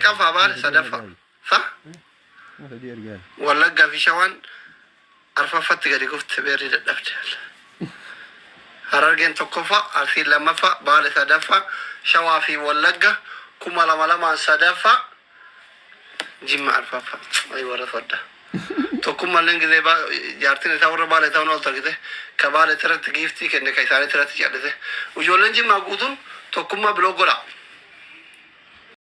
meeqa baale sadaffaa sa wallaggaa fi shawaan arfaffatti gadi kufte beerri dadhabde harargeen tokkoffaa arsiin lammaffaa baale sadaffaa shawaa fi wallagga 2,200 sadaffaa jimma arfaffaa ay warra sodda tokkummalleen gisee jaartiin isaa warra baale ta'uun ol targite ka baale tirratti giiftii kenne ka isaanii tirratti jedhate ijoolleen jimmaa guutuun tokkummaa biloo godha